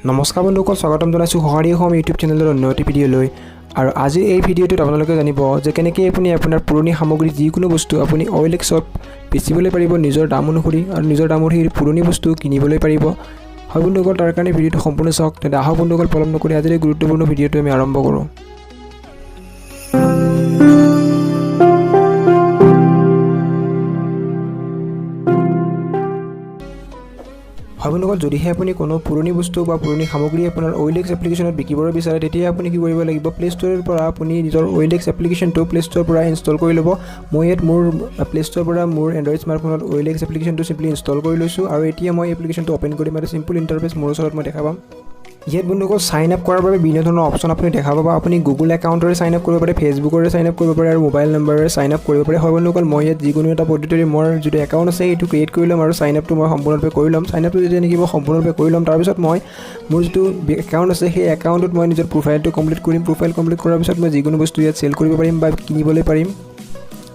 নমস্কাৰ বন্ধুসকল, স্বাগতম জনাইছোঁ সহাৰি হোম ইউটিউব চেনেলৰ অন্য এটি ভিডিঅ'লৈ। আৰু আজি এই ভিডিঅ'টোত আপোনালোকে জানিব যে কেনেকৈ আপুনি আপোনাৰ পুৰণি সামগ্ৰী যিকোনো বস্তু আপুনি OLXত বেচিবলৈ পাৰিব নিজৰ দাম অনুসৰি, আৰু নিজৰ দাম অনুসৰি পুৰণি বস্তু কিনিবলৈ পাৰিব। হয় বন্ধুসকল, তাৰ কাৰণে ভিডিঅ'টো সম্পূৰ্ণ চাওক। তেন্তে আহক বন্ধুসকল, পলম নকৰি আজিৰ এই গুৰুত্বপূৰ্ণ ভিডিঅ'টো আমি আৰম্ভ কৰোঁ। হয় বন্ধুসকল, যদিহে আপুনি কোনো পুৰণি বস্তু বা পুৰণি সামগ্ৰী আপোনাৰ OLX এপ্লিকেশ্যনত বিকিবলৈ বিচাৰে, তেতিয়া আপুনি কি কৰিব লাগিব, প্লে ষ্ট'ৰৰ পৰা আপুনি নিজৰ OLX এপ্লিকেশ্যনটো প্লে ষ্ট'ৰৰ পৰা ইনষ্টল কৰি ল'ব। মই ইয়াত মোৰ প্লে ষ্ট'ৰৰ পৰা মোৰ এণ্ড্ৰইড স্মাৰ্টফোনত OLX এপ্লিকেশ্যনটো চিম্পলি ইনষ্টল কৰি লৈছোঁ। আৰু এতিয়া মই এপ্লিকেশ্যনটো অ'পেন কৰিম আৰু চিম্পল ইণ্টাৰফেচ মোৰ ওচৰত মই দেখা পাম। ইয়াত বন্ধুসকল চাইন আপ কৰাৰ বাবে বিভিন্ন ধৰণৰ অপশ্যন আপুনি দেখা পাব। আপুনি গুগল একাউণ্টৰে চাইন আপ কৰিব পাৰে, ফেচবুকৰে চাইন আপ কৰিব পাৰে, আৰু মোবাইল নম্বৰেৰে চাইন আপ কৰিব পাৰে। হয় বন্ধুসকল, মই ইয়াত যিকোনো এটা পদ্ধতিৰে মোৰ যিটো একাউণ্ট আছে সেইটো ক্ৰিয়েট কৰি ল'ম আৰু চাইন আপটো মই সম্পূৰ্ণৰূপে কৰি ল'ম। চাইন আপটো যেতিয়া নেকি মই সম্পূৰ্ণৰূপে কৰি ল'ম, তাৰপিছত মই মোৰ যিটো একাউণ্ট আছে সেই একাউণ্টত মই নিজৰ প্ৰফাইলটো কমপ্লিট কৰিম। প্ৰফাইল কমপ্লিট কৰাৰ পিছত মই যিকোনো বস্তু ইয়াত চেল কৰিব পাৰিম বা কিনিবলৈ পাৰিম।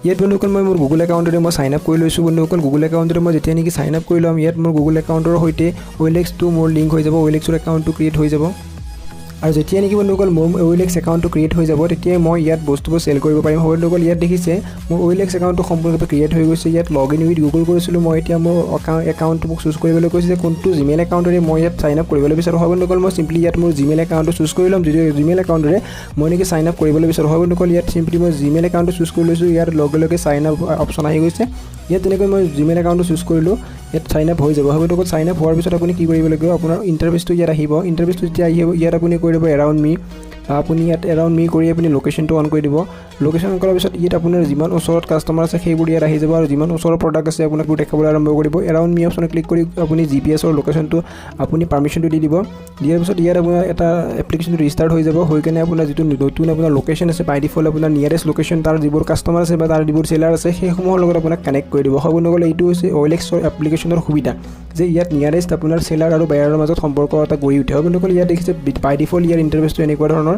ইয়াত বন্ধুসকল মই মোৰ গুগল একাউণ্টতে মই চাইন আপ কৰি লৈছোঁ। বন্ধুসকল গুগল একাউণ্টতে মই যেতিয়া নেকি চাইন আপ কৰি ল'ম, ইয়াত মোৰ গুগল একাউণ্টৰ সৈতে OLXটো মোৰ লিংক হৈ যাব, OLXৰ একাউণ্টটো ক্ৰিয়েট হৈ যাব। আৰু যেতিয়া নেকি বন্ধুসকল মোৰ OLX একাউণ্টটো ক্ৰিয়েট হৈ যাব, তেতিয়া মই ইয়াত বস্তুবোৰ চেল কৰিব পাৰিম। বন্ধুসকল ইয়াত দেখিছে মোৰ OLX একাউণ্টটো সম্পূৰ্ণৰূপে ক্ৰিয়েট হৈ গৈছে। ইয়াত লগ ইন উইথ গুগল কৰিছিলোঁ মই। এতিয়া মোৰ একাউণ্টটো মোক চুজ কৰিবলৈ কৈছে যে কোনটো জিমেইল একাউণ্টেৰে মই ইয়াত চাইন আপ কৰিবলৈ বিচাৰোঁ। হয় বন্ধুসকল, মই চিম্পলি ইয়াত মোৰ জিমেইল একাউণ্টটো চুজ কৰি ল'ম, যিটো জিমেইল একাউণ্টেৰে মই নেকি চাইন আপ কৰিবলৈ বিচাৰোঁ। হয় বন্ধুসকল, ইয়াত চিম্পলি মই জিমেইল একাউণ্টটো চুজ কৰি লৈছোঁ। ইয়াত লগে লগে চাইন আপ অপশ্যন আহি গৈছে। ইয়াত তেনেকৈ মই জিমেইল একাউণ্টটো চুজ কৰিলোঁ, ইয়াত চাইন আপ হৈ যাব। হয় বন্ধুসকল, চাইন আপ হোৱাৰ পিছত আপুনি কি কৰিব লাগিব, আপোনাৰ ইণ্টাৰফেচটো ইয়াত আহিব। ইণ্টাৰফেচটো যেতিয়া আহিব, ইয়াত আপুনি কৰি দিব এৰাউণ্ড মি। আপুনি ইয়াত এৰাউণ্ড মি কৰি আপুনি লোকেশ্যনটো অন কৰি দিব। লোকেশ্যন অন কৰাৰ পিছত ইয়াত আপোনাৰ যিমান ওচৰত কাষ্টমাৰ আছে সেইবোৰ ইয়াত আহি যাব, আৰু যিমান ওচৰৰ প্ৰডাক্ট আছে আপোনাক দেখাবলৈ আৰম্ভ কৰিব। এৰাউণ্ড মি অপশ্যনত ক্লিক কৰি আপুনি GPSৰ লোকেশ্যনটো আপুনি পাৰ্মিশ্যনটো দি দিব। দিয়াৰ পিছত ইয়াত আপোনাৰ এটা এপ্লিকেশ্যনটো ৰিষ্টাৰ্ট হৈ যাব। হৈ কেনে আপোনাৰ যিটো নতুন আপোনাৰ লোকেশ্যন আছে, বাই ডিফল্ট আপোনাৰ নিয়াৰেষ্ট লোকেশ্যন, তাৰ যিবোৰ কাষ্টমাৰ আছে বা তাৰ যিবোৰ চেলাৰ আছে সেইসমূহৰ লগত আপোনাক কানেক্ট কৰি দিব। হয় বন্ধুসকল, এইটো হৈছে OLXৰ এপ্লিকেশ্যনৰ সুবিধা যে ইয়াত নিয়াৰেষ্ট আপোনাৰ চেলাৰ আৰু বায়াৰৰ মাজত সম্পৰ্ক এটা গঢ়ি উঠে। হয় বন্ধুসকল, ইয়াত দেখিছে বাই ডিফল্ট ইয়াৰ ইণ্টাৰফেচটো এনেকুৱা ধৰণৰ।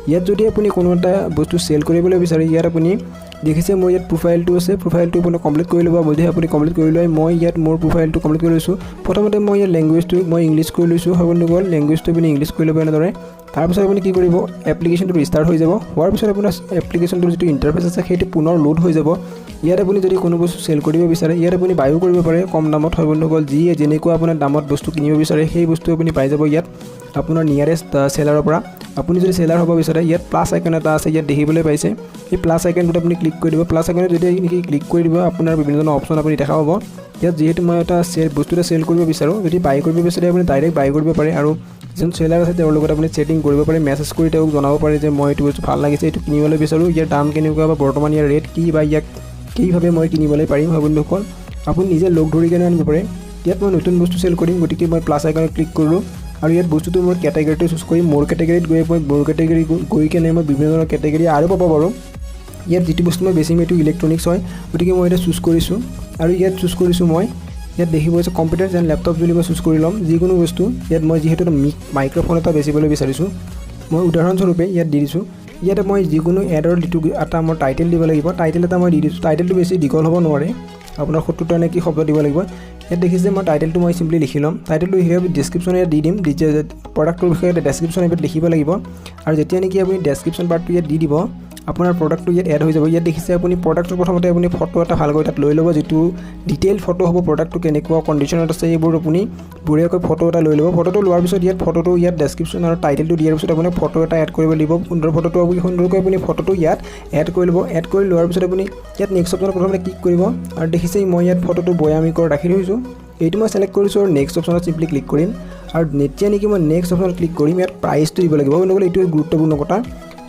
ইয়াত যদি আপুনি কোনো এটা বস্তু চেল কৰিবলৈ বিচাৰে, ইয়াত আপুনি দেখিছে মোৰ ইয়াত প্ৰফাইলটো আছে, প্ৰফাইলটো আপুনি কমপ্লিট কৰি ল'ব। যদি আপুনি কমপ্লিট কৰি লয়, মই ইয়াত মোৰ প্ৰফাইলটো কমপ্লিট কৰি লৈছোঁ। প্ৰথমতে মই ইয়াত লেংগুৱেজটো মই ইংলিছ কৰি লৈছোঁ। হয় বন্ধুসকল, লেংগুৱেজটো আপুনি ইংলিছ কৰি ল'ব এনেদৰে। তাৰপিছত আপুনি কি কৰিব, এপ্লিকেশ্যনটো ৰিষ্টাৰ্ট হৈ যাব। হোৱাৰ পিছত আপোনাৰ এপ্লিকেশ্যনটোৰ যিটো ইণ্টাৰফেচ আছে সেইটো পুনৰ লোড হৈ যাব। ইয়াত আপুনি যদি কোনো বস্তু চেল কৰিব বিচাৰে, ইয়াত আপুনি বায়ো কৰিব পাৰে কম দামত। হয় বন্ধুসকল, যিয়ে যেনেকুৱা আপোনাৰ দামত বস্তু কিনিব বিচাৰে সেই বস্তু আপুনি পাই যাব ইয়াত আপোনাৰ নিয়াৰেষ্ট চেলাৰৰ পৰা। আপুনি যদি চেলাৰ হ'ব বিচাৰে, ইয়াত প্লাছ আইকন এটা আছে, ইয়াত দেখিবলৈ পাইছে। এই প্লাছ আইকনটোত আপুনি ক্লিক কৰি দিব। প্লাছ আইকনত যেতিয়া নেকি ক্লিক কৰি দিব, আপোনাৰ বিভিন্ন ধৰণৰ অপশ্যন আপুনি দেখা পাব। ইয়াত যিহেতু মই এটা বস্তু এটা চেল কৰিব বিচাৰোঁ, যদি বাই কৰিব বিচাৰে আপুনি ডাইৰেক্ট বাই কৰিব পাৰে, আৰু যোন চেলাৰ আছে তেওঁৰ লগত আপুনি চেটিং কৰিব পাৰে, মেছেজ কৰি তেওঁক জনাব পাৰে যে মই এইটো বস্তু ভাল লাগিছে, এইটো কিনিবলৈ বিচাৰোঁ, ইয়াৰ দাম কেনেকুৱা বা বৰ্তমান ইয়াৰ ৰেট কি বা ইয়াক কিভাৱে মই কিনিবলৈ পাৰিম। হয় বন্ধুসকল, আপুনি নিজে লগ ধৰি কেনে আনিব পাৰে। ইয়াত মই নতুন বস্তু চেল কৰিম, গতিকে মই প্লাছ আইকনত ক্লিক কৰিলোঁ, আৰু ইয়াত বস্তুটো মই কেটেগৰীটো চুজ কৰিম। মোৰ কেটেগৰীত গৈ মই মোৰ কেটেগৰী গৈ কেনে মই বিভিন্ন ধৰণৰ কেটেগৰী আৰু পাব পাৰোঁ। ইয়াত যিটো বস্তু মই বেছি এইটো ইলেক্ট্ৰনিক্স হয়, গতিকে মই এতিয়া চুজ কৰিছোঁ। আৰু ইয়াত চুজ কৰিছোঁ মই ইয়াত দেখিব আছে কম্পিউটাৰ এণ্ড লেপটপ যদি মই চুজ কৰি ল'ম যিকোনো বস্তু। ইয়াত মই যিহেতু এটা মাইক্ৰফোন এটা বেচিবলৈ বিচাৰিছোঁ, মই উদাহৰণস্বৰূপে ইয়াত দি দিছোঁ। ইয়াতে মই যিকোনো এডৰ যিটো এটা মই টাইটেল দিব লাগিব, টাইটেল এটা মই দি দিছোঁ। টাইটেলটো বেছি দীঘল হ'ব নোৱাৰে, আপোনাৰ 70টা নে কি শব্দ দিব লাগিব। ইয়াত দেখিছে মই টাইটেলটো মই চিম্পলি লিখি ল'ম। টাইটেলটো লিখি ডেছক্ৰিপশ্যন ইয়াত দি দিম, প্ৰডাক্টটোৰ বিষয়ে ডেছক্ৰিপশ্যন ইয়াত লিখিব লাগিব। আৰু যেতিয়া নেকি আপুনি ডেছক্ৰিপশ্যন পাৰ্টটো ইয়াত দি দিব, আপোনাৰ প্ৰডাক্টটো ইয়াত এড হৈ যাব। ইয়াত দেখিছে আপুনি প্ৰডাক্টটোৰ প্ৰথমতে আপুনি ফটো এটা ভালকৈ তাত লৈ ল'ব, যিটো ডিটেইল ফটো হ'ব, প্ৰডাক্টটো কেনেকুৱা কণ্ডিশ্যনত আছে এইবোৰ আপুনি বঢ়িয়াকৈ ফটো এটা লৈ ল'ব। ফটোটো লোৱাৰ পিছত ইয়াত ফটোটো ইয়াত ডেছক্ৰিপশ্যন আৰু টাইটেলটো দিয়াৰ পিছত আপুনি ফটো এটা এড কৰিব লাগিব। সুন্দৰ ফটোটো সুন্দৰকৈ আপুনি ফটোটো ইয়াত এড কৰি ল'ব। এড কৰি লোৱাৰ পিছত আপুনি ইয়াত নেক্সট অপশ্যনত প্ৰথমতে ক্লিক কৰিব, আৰু দেখিছে মই ইয়াত ফটোটো বয়ামিকৰ ৰাখি থৈছোঁ, এইটো মই ছিলেক্ট কৰিছোঁ আৰু নেক্সট অপশ্যনত চিম্পলি ক্লিক কৰিম। আৰু যেতিয়া নেকি মই নেক্সট অপশ্যনত ক্লিক কৰিম, ইয়াত প্ৰাইচটো দিব লাগিব। বন্ধুসকল, এইটো গুৰুত্বপূৰ্ণ কথা।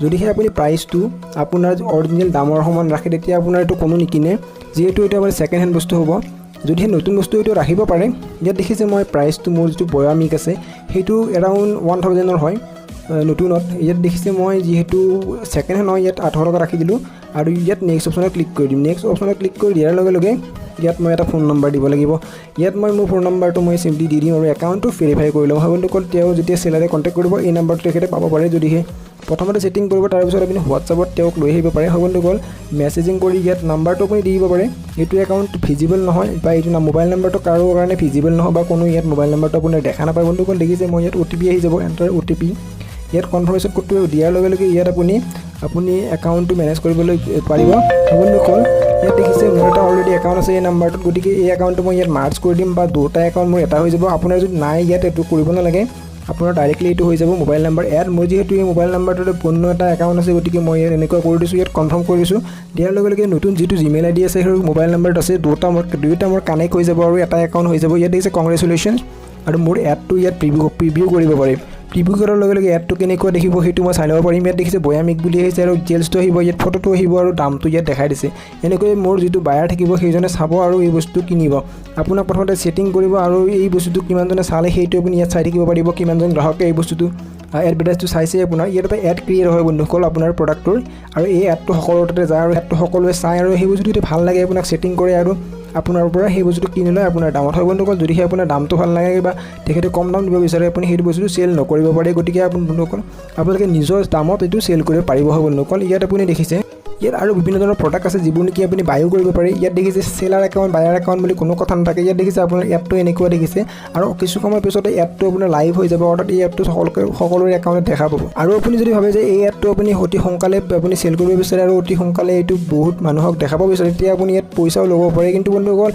যদিহে আপুনি প্ৰাইচটো আপোনাৰ অৰিজিনেল দামৰ সমান ৰাখে, তেতিয়া আপোনাৰ এইটো কোনো নিকিনে, যিহেতু এইটো আমাৰ ছেকেণ্ড হেণ্ড বস্তু হ'ব। যদিহে নতুন বস্তু এইটো ৰাখিব পাৰে, ইয়াত দেখিছে মই প্ৰাইচটো মোৰ যিটো বয়ামিক আছে সেইটো এৰাউণ্ড 1000ৰ হয় নতুনত। ইয়াত দেখিছে মই যিহেতু ছেকেণ্ড হেণ্ড হয়, ইয়াত 800 টকা ৰাখি দিলোঁ, আৰু ইয়াত নেক্সট অপশ্যনত ক্লিক কৰি দিম। নেক্সট অপশ্যনত ক্লিক কৰি দিয়াৰ লগে লগে ইয়াত মই এটা ফোন নম্বৰ দিব লাগিব। ইয়াত মই মোৰ ফোন নম্বৰটো মই চিম্পলি দি দিম আৰু একাউণ্টটো ভেৰিফাই কৰি ল'ম। হয় বন্ধুসকল, তেওঁ যেতিয়া চেলাৰে কণ্টেক্ট কৰিব এই নম্বৰটো তেখেতে পাব পাৰে, যদিহে প্ৰথমতে সেটিং কৰিব তাৰ পিছত আপুনি হোৱাটছআপত তেওঁক লৈ আহিব পাৰে হয় বন্ধুসকল মেসেজিং কৰি ইয়াত নাম্বাৰটো আপুনি দি দিব পাৰে এইটো একাউণ্ট ভিজিবল নহয় বা এইটো মোবাইল নাম্বাৰটো কাৰো কাৰণে ভিজিবল নহয় বা কোনো ইয়াত মোবাইল নাম্বাৰটো আপুনি দেখা নাপায় বন্ধুসকল দেখিছে মই ইয়াত OTP আহি যাব এন্টাৰ OTP ইয়াত কনফাৰ্মেশ্যন কোডটো দিয়াৰ লগে লগে ইয়াত আপুনি একাউণ্টটো মেনেজ কৰিবলৈ পাৰিব বন্ধুসকল ইয়াত দেখিছে মোৰ এটা অলৰেডি একাউণ্ট আছে এই নাম্বাৰটোত গতিকে এই একাউণ্টটো মই ইয়াত মাৰ্জ কৰি দিম বা দুটা একাউণ্ট মোৰ এটা হৈ যাব আপোনাৰ যদি নাই ইয়াত এটো কৰিব নালাগে আপোনাৰ ডাইৰেক্টলি এটো হৈ যাব মোবাইল নাম্বাৰ এড মোৰ যেহেতু এই মোবাইল নাম্বাৰটোতে পূৰ্ণ এটা একাউণ্ট আছে গতিকে মই ইয়াত এনেকুৱা কৰি দিছোঁ ইয়াত কনফাৰ্ম কৰি দিছোঁ দিয়াৰ লগে লগে নতুন যিটো জিমেইল আইডি আছে সেই মোবাইল নাম্বাৰটো আছে দুটা মোৰ কানেক্ট হৈ যাব আৰু এটা একাউণ্ট হৈ যাব ইয়াত দেখিছে কংগ্ৰেচুলেশ্যনছ আৰু মোৰ এডটো ইয়াত প্ৰিভিউ কৰিব পাৰিম প্ৰিভিউ কৰাৰ লগে লগে এডটো কেনেকুৱা দেখিব সেইটো মই চাই ল'ব পাৰিম ইয়াত দেখিছে বয়ামিক বুলি আহিছে আৰু ডিটেইলছটো আহিব ইয়াত ফটোটো আহিব আৰু দামটো ইয়াত দেখাই দিছে এনেকৈ মোৰ যিটো বায়াৰ থাকিব সেইজনে চাব আৰু এই বস্তু কিনিব আপোনাক প্ৰথমতে সেটিং কৰিব আৰু এই বস্তুটো কিমানজনে চালে সেইটো আপুনি ইয়াত চাই থাকিব পাৰিব কিমানজন গ্ৰাহকে এই বস্তুটো এডভাৰটাইজটো চাইছে আপোনাৰ ইয়াত এটা এড ক্ৰিয়েট হয় বন্ধুসকল আপোনাৰ প্ৰডাক্টৰ আৰু এই এডটো সকলোৰে তাতে যায় আৰু এডটো সকলোৱে চাই আৰু সেই বস্তুটো ভাল লাগে আপোনাক সেটিং কৰে আৰু আপোনাৰ পৰা সেই বস্তুটো কিনি লয় আপোনাৰ দামত হয় বন্ধুসকল যদিহে আপোনাৰ দামটো ভাল লাগে বা তেখেতে কম দাম দিব বিচাৰে আপুনি সেইটো বস্তুটো চেল নকৰিব পাৰে গতিকে বন্ধুসকল আপোনালোকে নিজৰ দামত এইটো চেল কৰিব পাৰিব হয় বন্ধুসকল ইয়াত আপুনি দেখিছে ইয়াত আৰু বিভিন্ন ধৰণৰ প্ৰডাক্ট আছে যিবোৰ নেকি আপুনি বায়ো কৰিব পাৰে ইয়াত দেখিছে সেলাৰ একাউণ্ট বায়াৰ একাউণ্ট বুলি কোনো কথা নাথাকে ইয়াত দেখিছে আপোনাৰ এপটো এনেকুৱা দেখিছে আৰু কিছু সময়ৰ পিছতে এপটো আপোনাৰ লাইভ হৈ যাব অৰ্থাৎ এই এপটো সকলোৰে একাউণ্টত দেখা পাব আৰু আপুনি যদি ভাবে যে এই এপটো আপুনি অতি সোনকালে আপুনি চেল কৰিব বিচাৰে আৰু অতি সোনকালে এইটো বহুত মানুহক দেখাব বিচাৰে তেতিয়া আপুনি ইয়াত পইচাও ল'ব পাৰে কিন্তু বন্ধুসকল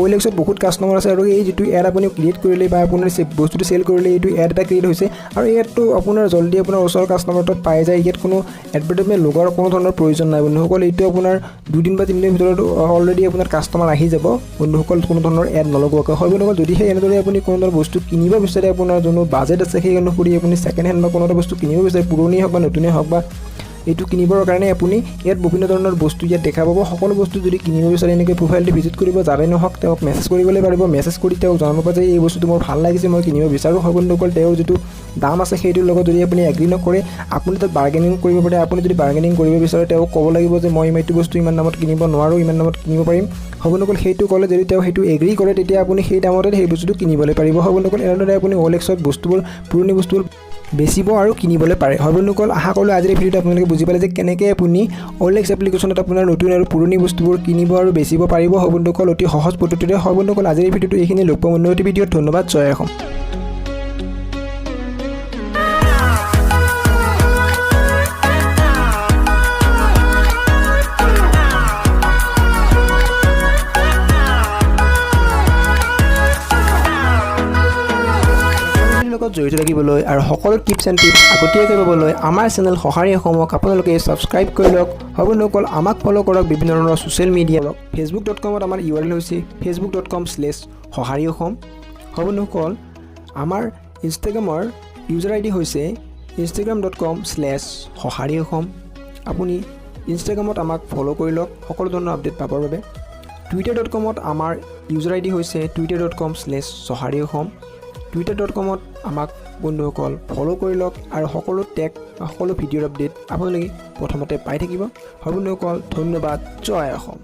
OLXত বহুত কাষ্টমাৰ আছে আৰু এই যিটো এড আপুনি ক্ৰিয়েট কৰিলে বা আপোনাৰ বস্তুটো চেল কৰিলে এইটো এড এটা ক্ৰিয়েট হৈছে আৰু এই এডটো আপোনাৰ জলদি আপোনাৰ ওচৰৰ কাষ্টমাৰৰ তাত পাই যায় ইয়াত কোনো এডভাৰটাইজমেণ্ট লগোৱাৰ কোনো ধৰণৰ প্ৰয়োজন নাই বন্ধুসকল এইটো আপোনাৰ 2 দিন বা 3 দিনৰ ভিতৰত অলৰেডি আপোনাৰ কাষ্টমাৰ আহি যাব বন্ধুসকল কোনো ধৰণৰ এড নলগোৱাকৈ হয় বন্ধুসকল যদিহে এনেদৰে আপুনি কোনো ধৰণৰ বস্তু কিনিব বিচাৰে আপোনাৰ যোনটো বাজেট আছে সেই অনুসৰি আপুনি সেকেন্ড হেণ্ড বা কোনো এটা বস্তু কিনিব বিচাৰে পুৰণি হওক বা নতুনেই হওক বা এইটো কিনিবৰ কাৰণে আপুনি ইয়াত বিভিন্ন ধৰণৰ বস্তু ইয়াত দেখা পাব সকলো বস্তু যদি কিনিব বিচাৰে এনেকৈ প্ৰফাইলটো ভিজিট কৰিব যাৰে নহওক তেওঁক মেছেজ কৰিবলৈ পাৰিব মেছেজ কৰি তেওঁক জনাব যে এই বস্তুটো মোৰ ভাল লাগিছে মই কিনিব বিচাৰোঁ হয় বন্ধুসকল তেওঁৰ যিটো দাম আছে সেইটোৰ লগত যদি আপুনি এগ্ৰি নকৰে আপুনি তাত বাৰ্গেনিং কৰিব পাৰে আপুনি যদি বাৰ্গেনিং কৰিব বিচাৰে তেওঁক ক'ব লাগিব যে মই এইটো বস্তু ইমান দামত কিনিব নোৱাৰোঁ ইমান দামত কিনিব পাৰিম হয় বন্ধুসকল সেইটো ক'লে যদি তেওঁ সেইটো এগ্ৰি কৰে তেতিয়া আপুনি সেই দামতে সেই বস্তুটো কিনিবলৈ পাৰিব হয় বন্ধুসকল এনেদৰে আপুনি OLXত বস্তুবোৰ পুৰণি বস্তুবোৰ বেচিব আৰু কিনিবলৈ পাৰে হয় বন্ধুসকল আশা কৰিলোঁ আজিৰ ভিডিঅ'টো আপোনালোকে বুজি পালে যে কেনেকৈ আপুনি OLX এপ্লিকেশ্যনত আপোনাৰ নতুন আৰু পুৰণি বস্তুবোৰ কিনিব আৰু বেচিব পাৰিব হয় বন্ধুসকল অতি সহজ পদ্ধতিৰে হয় বন্ধুসকল আজিৰ ভিডিঅ'টো এইখিনি লগ পাম অন্য এটি ভিডিঅ'ত ধন্যবাদ জয় অসম জড়িত থাকিবলৈ আৰু সকলো টিপছ এণ্ড টিপছ আগতীয়াকৈ পাবলৈ আমাৰ চেনেল সঁহাৰি অসমক আপোনালোকে ছাবস্ক্ৰাইব কৰি লওক হয় বন্ধুসকল আমাক ফ'ল' কৰক বিভিন্ন ধৰণৰ ছ'চিয়েল মিডিয়া facebook.com-ত আমাৰ URL হৈছে facebook.com/সঁহাৰি অসম হয় বন্ধুসকল আমাৰ ইনষ্টাগ্ৰামৰ ইউজাৰ ID হৈছে instagram.com/সঁহাৰি অসম আপুনি ইনষ্টাগ্ৰামত আমাক ফ'ল' কৰি লওক সকলো ধৰণৰ আপডেট পাবৰ বাবে twitter.com-ত আমাৰ ইউজাৰ ID হৈছে twitter.com/সঁহাৰি অসম twitter.com-ত আমাক বন্ধুসকল ফ'ল' কৰি লওক আৰু সকলো টেগ সকলো ভিডিঅ'ৰ আপডেট আপোনালোকে প্ৰথমতে পাই থাকিব হয় বন্ধুসকল ধন্যবাদ জয় অসম